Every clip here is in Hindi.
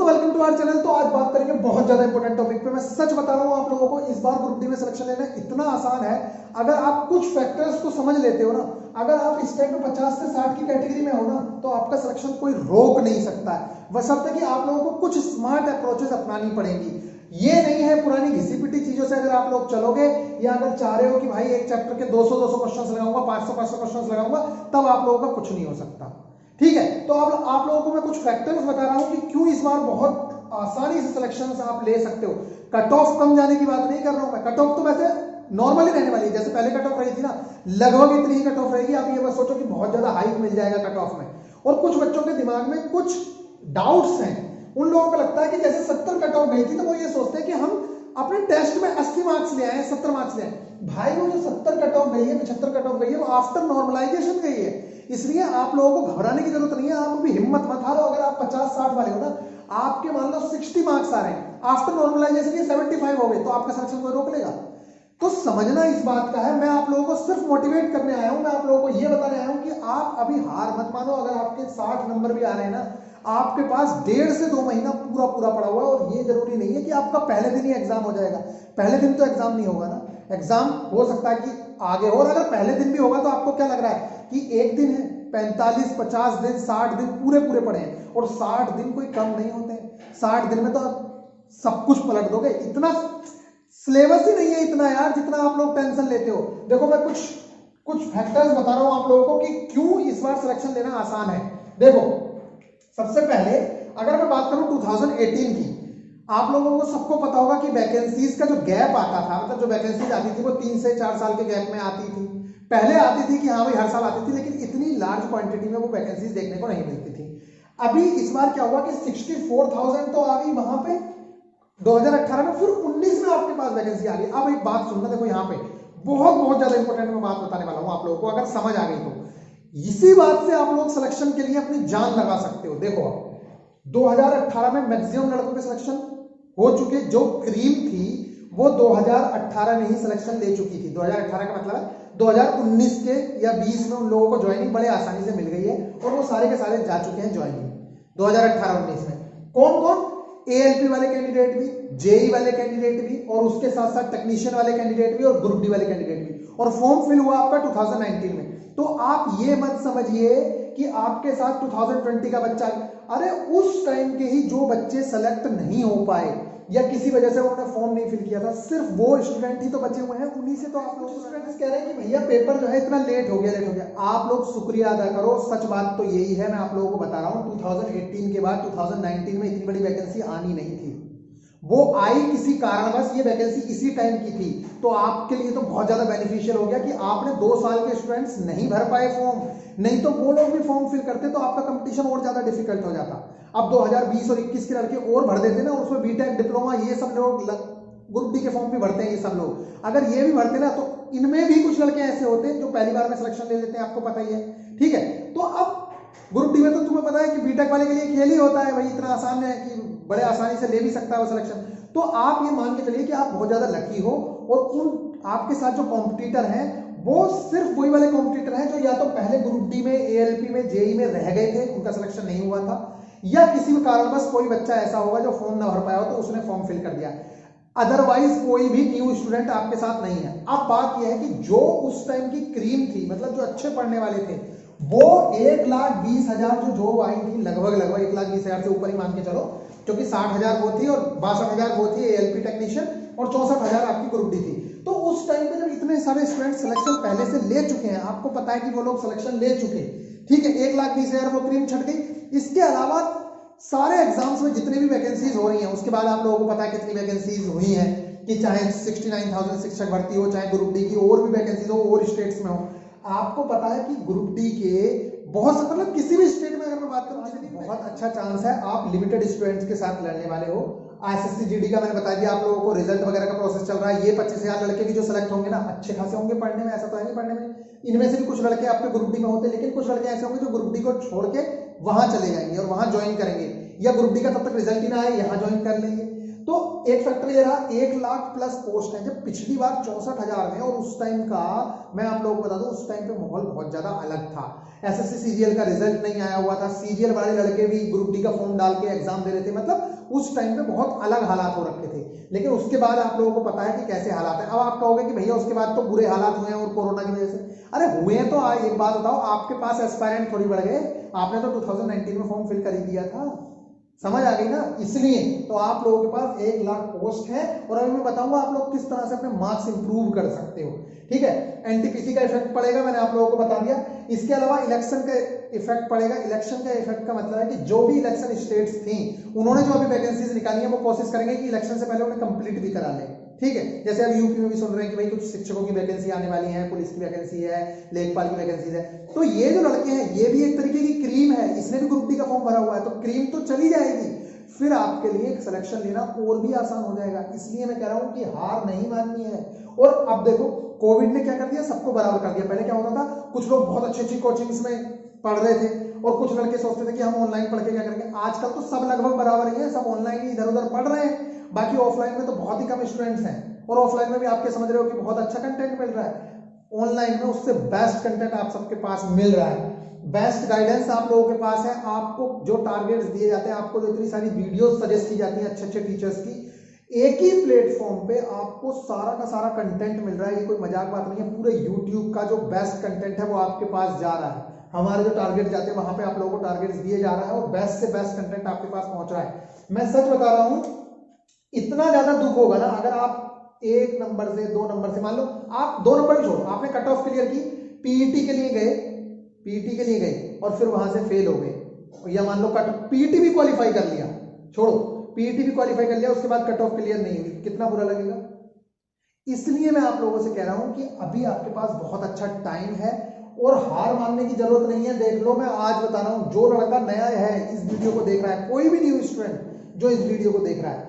दोस्तों वेलकम टू आवर चैनल। तो आज बात करेंगे बहुत ज्यादा इंपॉर्टेंट टॉपिक पे। मैं सच बता रहा हूं आप लोगों को, इस बार ग्रुप डी में सिलेक्शन लेना इतना आसान है अगर आप कुछ फैक्टर्स को समझ लेते हो ना। अगर आप इस टाइम पे 50 से 60 की कैटेगरी में हो ना तो आपका सिलेक्शन कोई रोक नहीं सकता है, बशर्ते कि आप लोगों को कुछ स्मार्ट अप्रोचेस अपनानी पड़ेंगी। ये नहीं है पुरानी घिसी पिटी चीजों से अगर आप लोग चलोगे, या अगर चाह रहे हो कि भाई एक चैप्टर के 200 क्वेश्चंस लगाऊंगा, 500 क्वेश्चंस लगाऊंगा, तब आप लोगों का कुछ नहीं हो सकता। ठीक है, तो अब आप लोगों को मैं कुछ फैक्टर्स बता रहा हूं कि क्यों इस बार बहुत आसानी से सिलेक्शन आप ले सकते हो। कट ऑफ कम जाने की बात नहीं कर रहा हूं मैं, कट ऑफ तो वैसे नॉर्मली रहने वाली है, जैसे पहले कट ऑफ रही थी ना, लगभग इतनी ही कट ऑफ रहेगी। आप ये बस सोचो कि बहुत ज्यादा हाइक मिल जाएगा कट ऑफ में। और कुछ बच्चों के दिमाग में कुछ डाउट्स हैं, उन लोगों को लगता है कि जैसे 70 कट ऑफ गई थी तो वो ये सोचते हैं कि हम अपने टेस्ट में 80 मार्क्स ले आए, 70 मार्क्स ले आए। भाई वो जो 70 कट ऑफ गई है, 75 कट ऑफ गई है, वो आफ्टर नॉर्मलाइजेशन गई है। इसलिए आप लोगों को घबराने की जरूरत नहीं है। आप भी हिम्मत मत हारो। अगर आप 50-60 वाले हो ना, आपके मान लो 60 मार्क्स आ रहे हैं, आफ्टर नॉर्मलाइजेशन ये 75 हो गए, तो आपका सिलेक्शन कोई रोक लेगा? तो समझना इस बात का है। मैं आप लोगों को सिर्फ मोटिवेट करने आया हूं, मैं आप लोगों को ये बताने आया हूं कि आप अभी हार मत मानो। अगर आपके 60 नंबर भी आ रहे हैं ना, आपके पास 1.5 से 2 महीना पूरा पूरा पड़ा हुआ है। और ये जरूरी नहीं है कि आपका पहले दिन ही एग्जाम हो जाएगा। पहले दिन तो एग्जाम नहीं होगा ना, एग्जाम हो सकता है कि आगे हो। और अगर पहले दिन भी होगा तो आपको क्या लग रहा है कि एक दिन है, 45, 50 दिन, 60 दिन पूरे पूरे पड़े हैं। और 60 दिन कोई कम नहीं होते हैं। 60 दिन में तो आप सब कुछ पलट दोगे। इतना सिलेबस ही नहीं है इतना यार, जितना आप लोग टेंशन लेते हो। देखो मैं कुछ फैक्टर्स बता रहा हूं आप लोगों को कि क्यों इस बार सिलेक्शन लेना आसान है। देखो सबसे पहले अगर मैं बात करूं 2018 की, आप लोगों को सबको पता होगा कि वैकेंसीज का जो गैप आता था, मतलब जो वैकेंसीज आती थी वो 3 से 4 साल के गैप में आती थी। पहले आती थी कि हाँ भाई हर साल आती थी, लेकिन इतनी लार्ज क्वांटिटी में वो वैकेंसीज देखने को नहीं मिलती थी। अभी इस बार क्या हुआ कि 64,000 तो आ गई वहां पे 2018 में, फिर 19 में आपके पास वैकेंसी आ गई। अब एक बात सुनना, देखो यहाँ पे बहुत ज्यादा इंपॉर्टेंट मैं बात बताने वाला हूं आप लोगों को, अगर समझ आ गई तो इसी बात से आप लोग सिलेक्शन के लिए अपनी जान लगा सकते हो। देखो 2018 में मैक्सिमम लड़कों के सिलेक्शन हो चुके, जो क्रीम थी वो 2018 में ही सिलेक्शन ले चुकी थी। 2018 का मतलब है 2019 के या 20 में उन लोगों को ज्वाइनिंग बड़े आसानी से मिल गई है, और वो सारे के सारे जा चुके हैं ज्वाइनिंग 2018-19 में। कौन कौन? एएलपी वाले कैंडिडेट भी, जेई वाले कैंडिडेट भी, और उसके साथ साथ टेक्नीशियन वाले कैंडिडेट भी, और ग्रुप डी वाले कैंडिडेट भी। और फॉर्म फिल हुआ आपका 2019 में। तो आप ये मत समझिए कि आपके साथ 2020 का बच्चा, अरे उस टाइम के ही जो बच्चे सेलेक्ट नहीं हो पाए या किसी वजह से उन्होंने फॉर्म नहीं फिल किया था, सिर्फ वो स्टूडेंट ही तो बचे हुए हैं। उन्हीं से तो आप लोग स्टूडेंट्स कह रहे हैं कि भैया पेपर जो है इतना लेट हो गया। आप लोग शुक्रिया अदा करो, सच बात तो यही है। मैं आप लोगों को बता रहा हूं 2018 के बाद 2019 में इतनी बड़ी वैकेंसी आनी नहीं थी। वो आई किसी कारणवश, ये वैकेंसी इसी टाइम की थी। तो आपके लिए तो बहुत ज्यादा बेनिफिशियल हो गया कि आपने 2 साल के स्टूडेंट्स नहीं भर पाए फॉर्म, नहीं तो वो लोग भी फॉर्म फिल करते तो आपका कंपटीशन और ज्यादा डिफिकल्ट हो जाता। अब 2020 और 21 के लड़के और भर देते ना, उसमें बीटेक डिप्लोमा ये सब लोग, ग्रुप डी के फॉर्म भी भरते हैं ये सब लोग, अगर ये भी भरते ना तो इनमें भी कुछ लड़के ऐसे होते हैं जो पहली बार में सिलेक्शन ले लेते हैं, आपको पता ही है। ठीक है, तो अब ग्रुप डी में तो तुम्हें पता है कि बीटेक वाले के लिए खेल ही होता है भाई, इतना आसान है कि बड़े आसानी से ले भी सकता है वो सिलेक्शन। तो आप ये मान के चलिए कि आप बहुत ज्यादा लकी हो, और उन आपके साथ जो कॉम्पिटिटर हैं वो सिर्फ वही वाले कॉम्पिटिटर हैं जो या तो पहले ग्रुप डी में, एएलपी में, जेई में रह गए थे, उनका सिलेक्शन नहीं हुआ था, या किसी भी कारणवश कोई बच्चा ऐसा होगा जो फॉर्म ना भर पाया हो तो उसने फॉर्म फिल कर दिया। अदरवाइज कोई भी न्यू स्टूडेंट आपके साथ नहीं है। अब बात यह है कि जो उस टाइम की क्रीम थी, मतलब जो अच्छे पढ़ने वाले थे, वो 1,20,000 जो जॉब आई थी, लगभग 1,20,000 से ऊपर ही मान के चलो, क्योंकि 60,000 वो थी और 62,000 वो थी एएलपी टेक्नीशियन, और 64,000 आपकी ग्रुप डी थी। तो उस टाइम पे जब इतने सारे स्टूडेंट सिलेक्शन पहले से ले चुके हैं, आपको पता है कि वो लोग सिलेक्शन ले चुके, ठीक है, 1,20,000 वो क्रीम छट गई। इसके अलावा सारे एग्जाम्स में जितने भी वैकेंसीज हो रही हैं, उसके बाद आप लोगों को पता है कितनी वैकेंसीज हुई हैं, कि चाहे 69,000 शिक्षक भर्ती हो, चाहे ग्रुप डी की और भी वैकेंसीज हो, और स्टेट्स में हो। आपको पता है कि ग्रुप डी के बहुत, मतलब किसी भी स्टेट में अगर मैं बात करूं, बहुत अच्छा चांस है आप लिमिटेड स्टूडेंट्स के साथ लड़ने वाले हो। एसएससी जीडी का मैंने बता दिया आप लोगों को, रिजल्ट वगैरह का प्रोसेस चल रहा है। ये 25,000 लड़के भी जो सिलेक्ट होंगे ना, अच्छे खासे होंगे पढ़ने में, ऐसा तो है नहीं पढ़ने में। इनमें से भी कुछ लड़के आपके ग्रुप डी में होते हैं, लेकिन कुछ लड़के ऐसे होंगे जो ग्रुप डी को छोड़ के वहां चले जाएंगे और वहां ज्वाइन करेंगे, या ग्रुप डी का तब तक रिजल्ट ही ना आए, यहां ज्वाइन कर लेंगे। तो एक फैक्टर ये रहा, 1 लाख प्लस पोस्ट है। जब पिछली बार 64,000 में, और उस टाइम का मैं आप लोगों को बता दूं, उस टाइम पे माहौल बहुत ज्यादा अलग था। एसएससी सीजीएल का रिजल्ट नहीं आया हुआ था, सीजीएल वाले लड़के भी ग्रुप डी का फॉर्म डाल के एग्जाम दे रहे थे, मतलब उस टाइम पे बहुत अलग हालात हो रखे थे। लेकिन उसके बाद आप लोगों को पता है कि कैसे हालात है। अब आप कहोगे कि भैया उसके बाद तो बुरे हालात हुए हैं और कोरोना की वजह से, अरे हुए हैं तो एक बात बताओ, आपके पास एस्पायरेंट थोड़ी बढ़ गए, आपने तो 2019 में फॉर्म फिल कर ही दिया था, समझ आ गई ना। इसलिए तो आप लोगों के पास 1 लाख पोस्ट है और अभी मैं बताऊंगा आप लोग किस तरह से अपने मार्क्स इंप्रूव कर सकते हो, ठीक है। एनटीपीसी का इफेक्ट पड़ेगा, मैंने आप लोगों को बता दिया। इसके अलावा इलेक्शन का इफेक्ट पड़ेगा। इलेक्शन का इफेक्ट का मतलब है कि जो भी इलेक्शन स्टेट्स थी उन्होंने जो अभी वैकेंसीज निकाली है वो कोशिश करेंगे कि इलेक्शन से पहले उन्हें कंप्लीट भी करा ले, ठीक है। जैसे अब यूपी में भी सुन रहे हैं कि भाई कुछ शिक्षकों की वैकेंसी आने वाली है, पुलिस की वैकेंसी है, लेखपाल की वैकेंसी है। तो ये जो लड़के हैं ये भी एक तरीके की क्रीम है, इसने भी ग्रुप डी का फॉर्म भरा हुआ है, तो क्रीम तो चली जाएगी, फिर आपके लिए सिलेक्शन लेना और भी आसान हो जाएगा। इसलिए मैं कह रहा हूं कि हार नहीं माननी है। और अब देखो कोविड ने क्या कर दिया, सबको बराबर कर दिया। पहले क्या होता था, कुछ लोग बहुत अच्छी अच्छी कोचिंग्स में पढ़ रहे थे और कुछ लड़के सोचते थे कि हम ऑनलाइन पढ़ के क्या करेंगे। आजकल तो सब लगभग बराबर ही है, सब ऑनलाइन ही इधर उधर पढ़ रहे हैं। बाकी ऑफलाइन में तो बहुत ही कम स्टूडेंट्स हैं, और ऑफलाइन में भी आपके समझ रहे हो कि बहुत अच्छा कंटेंट मिल रहा है। ऑनलाइन में उससे बेस्ट कंटेंट आप सबके पास मिल रहा है, बेस्ट गाइडेंस आप लोगों के पास है। आपको जो टारगेट्स दिए जाते हैं, आपको जो इतनी सारी वीडियोस सजेस्ट की जाती हैं अच्छे अच्छे टीचर्स की, एक ही प्लेटफॉर्म पे आपको सारा का सारा कंटेंट मिल रहा है। ये कोई मजाक बात नहीं है, पूरे यूट्यूब का जो बेस्ट कंटेंट है वो आपके पास जा रहा है। हमारे जो टारगेट जाते हैं वहां पे आप लोगों को टारगेट्स दिए जा रहा है और बेस्ट से बेस्ट कंटेंट आपके पास पहुंच रहा है। मैं सच बता रहा हूं, इतना ज्यादा दुख होगा ना अगर आप 1 नंबर से 2 नंबर से, मान लो आप 2 नंबर भी छोड़ो, आपने कट ऑफ क्लियर की, पीईटी के लिए गए, पीईटी के लिए गए और फिर वहां से फेल हो गए, या मान लो कट पीईटी भी क्वालिफाई कर लिया, छोड़ो पीईटी भी क्वालिफाई कर लिया, उसके बाद कट ऑफ क्लियर नहीं हुई, कितना बुरा लगेगा। इसलिए मैं आप लोगों से कह रहा हूं कि अभी आपके पास बहुत अच्छा टाइम है और हार मानने की जरूरत नहीं है। देख लो, मैं आज बता रहा हूं, जो लड़का नया है इस वीडियो को देख रहा है, कोई भी न्यू स्टूडेंट जो इस वीडियो को देख रहा है,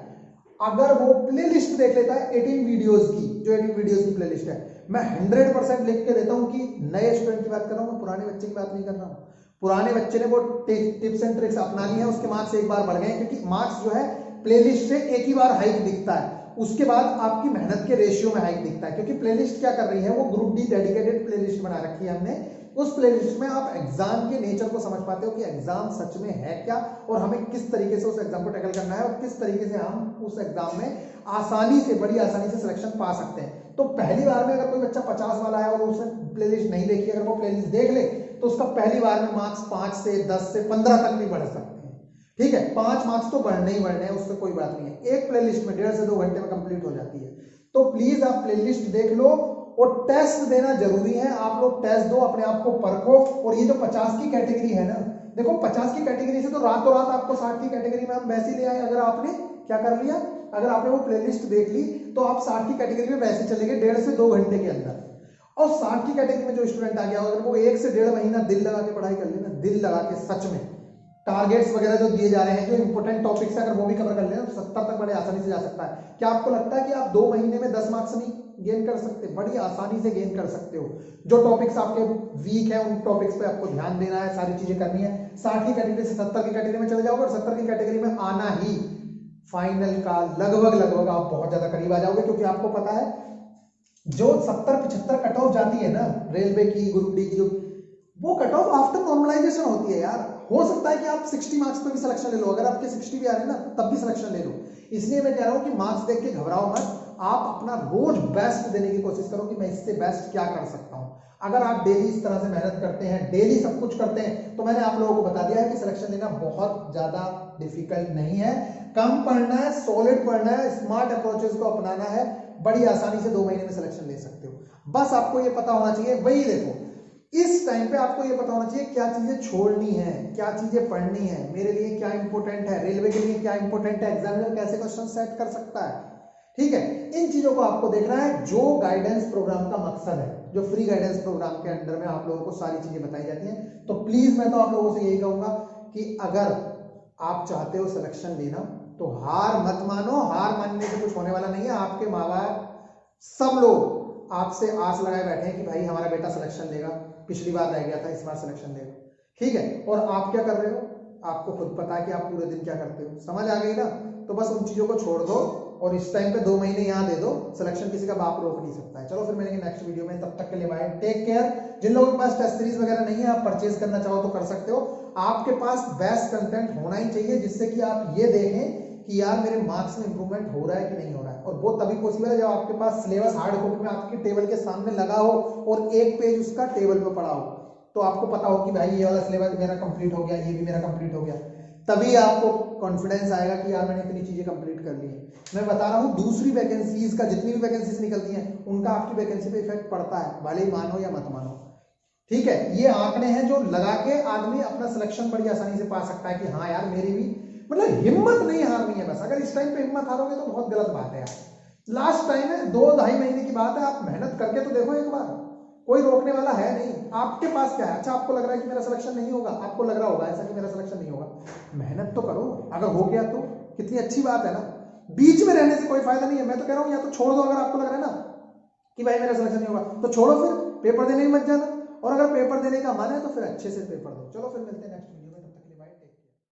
अगर वो प्लेलिस्ट देख लेता है 18 वीडियोस की, जो 18 वीडियोस की प्लेलिस्ट है, मैं 100% लिख के देता हूं कि नए स्टूडेंट की बात कर रहा हूं, मैं पुराने बच्चे की बात नहीं कर रहा हूं। पुराने बच्चे ने वो टिप्स एंड ट्रिक्स अपना ली है, उसके मार्क्स एक बार बढ़ गए, क्योंकि मार्क्स जो है प्लेलिस्ट से एक ही बार हाइक दिखता है, उसके बाद आपकी मेहनत के रेशियो में हाइक दिखता है। क्योंकि प्लेलिस्ट क्या कर रही है, वो ग्रुप डी डेडिकेटेड प्लेलिस्ट बना रखी है हमने। उस प्लेलिस्ट में आप एग्जाम के नेचर को समझ पाते हो कि एग्जाम सच में है क्या और हमें किस तरीके से उस एग्जाम को टैकल करना है और किस तरीके से हम उस एग्जाम में आसानी से, बड़ी आसानी से सिलेक्शन पा सकते हैं। तो पहली बार में अगर कोई बच्चा 50 वाला है और उसने प्लेलिस्ट नहीं देखी, अगर वो प्लेलिस्ट देख ले तो उसका पहली बार में मार्क्स 5 से 10 से 15 तक भी बढ़ सकते हैं, ठीक है। 5 मार्क्स तो बढ़ने ही बढ़ने हैं, उससे कोई बात नहीं है। एक प्लेलिस्ट में 1.5 से 2 घंटे में कंप्लीट हो जाती है। तो प्लीज आप प्लेलिस्ट देख लो और टेस्ट देना जरूरी है। आप लोग टेस्ट दो, अपने आप को परखो। और ये जो 50 की कैटेगरी है ना, देखो 50 की कैटेगरी से तो रातों रात आपको 60 की कैटेगरी में हम वैसे ही ले आए। अगर आपने क्या कर लिया, अगर आपने वो प्लेलिस्ट देख ली तो आप 60 की कैटेगरी में वैसे चले गए 1.5 से 2 घंटे के अंदर। और 60 की कैटेगरी में जो स्टूडेंट आ गया, अगर वो 1 से 1.5 महीना दिल लगा के पढ़ाई कर ले ना, दिल लगा के सच में, टारगेट्स वगैरह जो दिए जा रहे हैं, जो इंपॉर्टेंट टॉपिक्स है, अगर वो भी कवर कर लेना तो 70 तक बड़े आसानी से जा सकता है। क्या आपको लगता है कि आप 2 महीने में 10 मार्क्स नहीं गेन कर सकते? बड़ी आसानी से गेन कर सकते हो। जो टॉपिक्स आपके वीक है उन टॉपिक्स पे आपको ध्यान देना है, सारी चीजें करनी है। 60 की कैटेगरी से 70 की कैटेगरी में चले जाओगे और 70 की कैटेगरी में आना ही फाइनल का लगभग आप बहुत ज्यादा करीब आ जाओगे। क्योंकि आपको पता है जो 70-75 कट ऑफ जाती है ना रेलवे की, ग्रुप डी की, जो वो कट ऑफ आफ्टर नॉर्मलाइजेशन होती है यार। हो सकता है कि आप 60 मार्क्स पे भी सिलेक्शन ले लो, अगर आपके 60 भी आ रहे हैं ना तब भी सिलेक्शन ले लो। इसलिए मैं कह रहा हूं कि मार्क्स देख के घबराओ मत, आप अपना रोज बेस्ट देने की कोशिश करो कि मैं इससे बेस्ट क्या कर सकता हूं। अगर आप डेली इस तरह से मेहनत करते हैं, डेली सब कुछ करते हैं, तो मैंने आप लोगों को बता दिया है कि सिलेक्शन लेना बहुत ज्यादा डिफिकल्ट नहीं है। कम पढ़ना है, सॉलिड पढ़ना है, स्मार्ट अप्रोचेस को अपनाना है, बड़ी आसानी से 2 महीने में सिलेक्शन ले सकते हो। बस आपको ये पता होना चाहिए, वही देखो इस टाइम पे आपको ये पता होना चाहिए क्या चीजें छोड़नी है, क्या चीजें पढ़नी है, मेरे लिए क्या इंपॉर्टेंट है, रेलवे के लिए क्या इंपॉर्टेंट है, एग्जामिनर कैसे क्वेश्चन सेट कर सकता है, ठीक है। इन चीजों को आपको देखना है, जो गाइडेंस प्रोग्राम का मकसद है, जो फ्री गाइडेंस प्रोग्राम के अंडर में आप लोगों को सारी चीजें बताई जाती हैं। तो प्लीज मैं तो आप लोगों से यही कहूंगा कि अगर आप चाहते हो सिलेक्शन लेना तो हार मत मानो। हार मानने से कुछ होने वाला नहीं है। आपके माँ बाप सब लोग आपसे आस लगाए बैठे हैं कि भाई हमारा बेटा सिलेक्शन लेगा, पिछली बार रह गया था, इस बार सिलेक्शन लेगा, ठीक है। और आप क्या कर रहे हो, आपको खुद पता है कि आप पूरे दिन क्या करते हो, समझ आ गई ना। तो बस उन चीजों को छोड़ दो और इस टाइम पे 2 महीने यहाँ दे दो, सिलेक्शन किसी का बाप रोक नहीं सकता है। चलो फिर मिलेंगे नेक्स्ट वीडियो में, तब तक के लिए बाय, टेक केयर। जिन लोगों के पास टेस्ट सीरीज वगैरह नहीं है, आप परचेज करना चाहो तो कर सकते हो। आपके पास बेस्ट कंटेंट होना ही चाहिए जिससे कि आप ये देखें कि यार मेरे मार्क्स में इंप्रूवमेंट हो रहा है कि नहीं हो रहा है। और वो तभी पॉसिबल है जब आपके पास सिलेबस हार्ड कॉपी में आपके टेबल के सामने लगा हो और एक पेज उसका टेबल पे पड़ा हो, तो आपको पता हो कि भाई ये वाला सिलेबस मेरा कंप्लीट हो गया, ये भी मेरा कंप्लीट हो गया, तभी आपको कॉन्फिडेंस आएगा कि यार मैंने इतनी चीजें कंप्लीट कर ली है। मैं बता रहा हूँ दूसरी वैकेंसीज का, जितनी भी वैकेंसीज निकलती हैं उनका आपकी वैकेंसी पे इफेक्ट पड़ता है, भले ही मानो या मत मानो। ठीक है, ये आंकड़े हैं जो लगा के आदमी अपना सिलेक्शन बड़ी आसानी से पा सकता है कि हाँ यार मेरी भी मतलब हिम्मत नहीं हारनी है बस। अगर इस टाइम पे हिम्मत हारोगे तो बहुत गलत बात है यार। लास्ट टाइम है, 2-2.5 महीने की बात है, आप मेहनत करके तो देखो एक बार, कोई रोकने वाला है नहीं। आपके पास क्या है, अच्छा आपको लग रहा है कि मेरा सिलेक्शन नहीं होगा, आपको लग रहा होगा ऐसा कि मेरा सिलेक्शन नहीं होगा, मेहनत तो करो, अगर हो गया तो कितनी अच्छी बात है ना। बीच में रहने से कोई फायदा नहीं है। मैं तो कह रहा हूँ या तो छोड़ दो, अगर आपको लग रहा है ना कि भाई मेरा सिलेक्शन नहीं होगा तो छोड़ो, फिर पेपर देने ही मत जाना, और अगर पेपर देने का मन है तो फिर अच्छे से पेपर दो। चलो फिर मिलते हैं नेक्स्ट वीडियो।